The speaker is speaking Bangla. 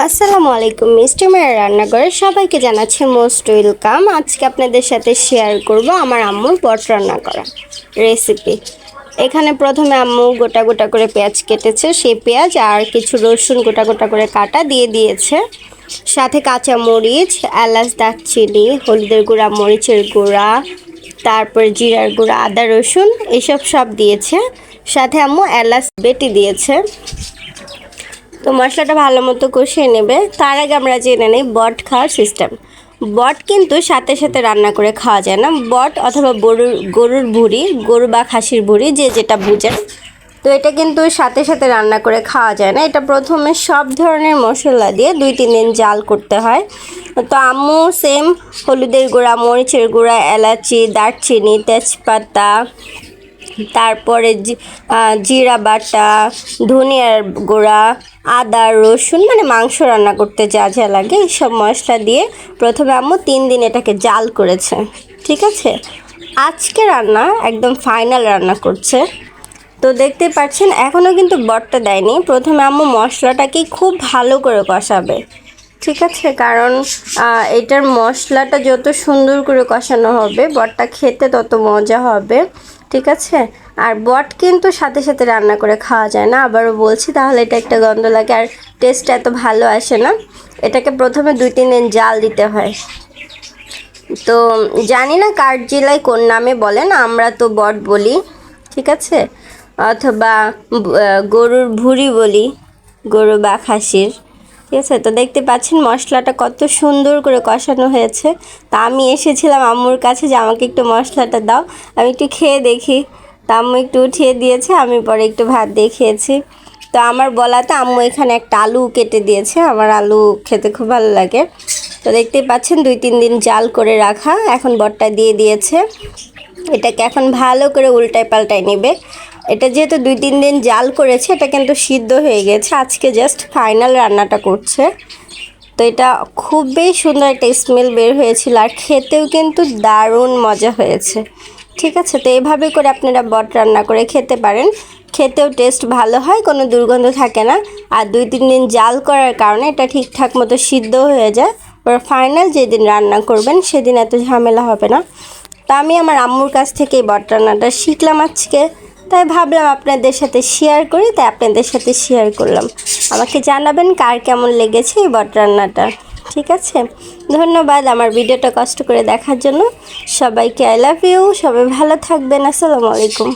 আসসালামু আলাইকুম। মিষ্টি মেয়ের রান্নাঘরে সবাইকে জানাচ্ছি মোস্ট ওয়েলকাম। আজকে আপনাদের সাথে শেয়ার করব আমার আম্মুর বট রান্না করা রেসিপি। এখানে প্রথমে আম্মু গোটা গোটা করে পেঁয়াজ কেটেছে, সেই পেঁয়াজ আর কিছু রসুন গোটা গোটা করে কাটা দিয়ে দিয়েছে, সাথে কাঁচা মরিচ, এলাচ, দারচিনি, হলুদের গুঁড়া, মরিচের গুঁড়া, তারপর জিরার গুঁড়া, আদা রসুন এসব সব দিয়েছে, সাথে আম্মু এলাচ বেটে দিয়েছে। তো মশলাটা ভালো মতো কষিয়ে নেবে। তার আগে আমরা জেনে নিই বট খাওয়ার সিস্টেম। বট কিন্তু সাথে সাথে রান্না করে খাওয়া যায় না। বট অথবা গরুর ভুঁড়ি, গরু বা খাসির ভুঁড়ি যে যেটা বুঝেন, তো এটা কিন্তু সাথে সাথে রান্না করে খাওয়া যায় না। এটা প্রথমে সব ধরনের মশলা দিয়ে 2-3 দিন জাল করতে হয়। তো আম্মু সেম হলুদের গুঁড়া, মরিচের গুঁড়া, এলাচি, দারচিনি, তেজপাতা, তারপরে জিরা বাটা, ধনিয়ার গুঁড়া, আদা রসুন, মানে মাংস রান্না করতে যা যা লাগে এইসব মশলা দিয়ে প্রথমে আম্মু 3 দিন এটাকে জাল করেছে। ঠিক আছে, আজকে রান্না একদম ফাইনাল রান্না করছে। তো দেখতে পাচ্ছেন এখনও কিন্তু বটটা দেয়নি। প্রথমে আম্মু মশলাটাকে খুব ভালো করে কষাবে। ঠিক আছে, কারণ এটার মশলাটা যত সুন্দর করে কষানো হবে বটটা খেতে তত মজা হবে। ঠিক আছে, আর বট কিন্তু সাথে সাথে রান্না করে খাওয়া যায় না, আবারও বলছি, তাহলে এটা একটা গন্ধ লাগে আর টেস্ট এত ভালো আসে না। এটাকে প্রথমে 2-3 দিন জাল দিতে হয়। তো জানি না কার জেলায় কোন নামে বলেন, আমরা তো বট বলি। ঠিক আছে, অথবা গরুর ভুঁড়ি বলি, গরু বা খাসির। ঠিক আছে, তো দেখতে পাচ্ছেন মশলাটা কত সুন্দর করে কষানো হয়েছে। তা আমি এসেছিলাম আম্মুর কাছে যে আমাকে একটু মশলাটা দাও, আমি একটু খেয়ে দেখি। তা আম্মু একটু উঠিয়ে দিয়েছে, আমি পরে একটু ভাত দিয়ে খেয়েছি। তো আমার বলাতে আম্মু এখানে একটা আলু কেটে দিয়েছে, আমার আলু খেতে খুব ভালো লাগে। তো দেখতেই পাচ্ছেন 2-3 দিন জাল করে রাখা এখন বটটা দিয়ে দিয়েছে। এটাকে এখন ভালো করে উল্টায় পাল্টায় নেবে। এটা যেহেতু 2-3 দিন জাল করেছে, এটা কিন্তু সিদ্ধ হয়ে গেছে, আজকে জাস্ট ফাইনাল রান্নাটা করছে। তো এটা খুবই সুন্দর একটা স্মেল বের হয়েছিল আর খেতেও কিন্তু দারুণ মজা হয়েছে। ঠিক আছে, তো এইভাবে করে আপনারা বট রান্না করে খেতে পারেন, খেতেও টেস্ট ভালো হয়, কোনো দুর্গন্ধ থাকে না। আর 2-3 দিন জাল করার কারণে এটা ঠিকঠাক মতো সিদ্ধ হয়ে যায়। ওর ফাইনাল যেদিন রান্না করবেন সেদিন এত ঝামেলা হবে না। তা আমি আমার আম্মুর কাছ থেকে এই বট রান্নাটা শিখলাম আজকে, তাই ভাবলাম আপনাদের সাথে শেয়ার করি, তাই আপনাদের সাথে শেয়ার করলাম। আমাকে জানাবেন কার কেমন লেগেছে এই বট রান্নাটা। ঠিক আছে, ধন্যবাদ আমার ভিডিওটা কষ্ট করে দেখার জন্য। সবাইকে আই লাভ ইউ, সবাই ভালো থাকবেন। আসসালামু আলাইকুম।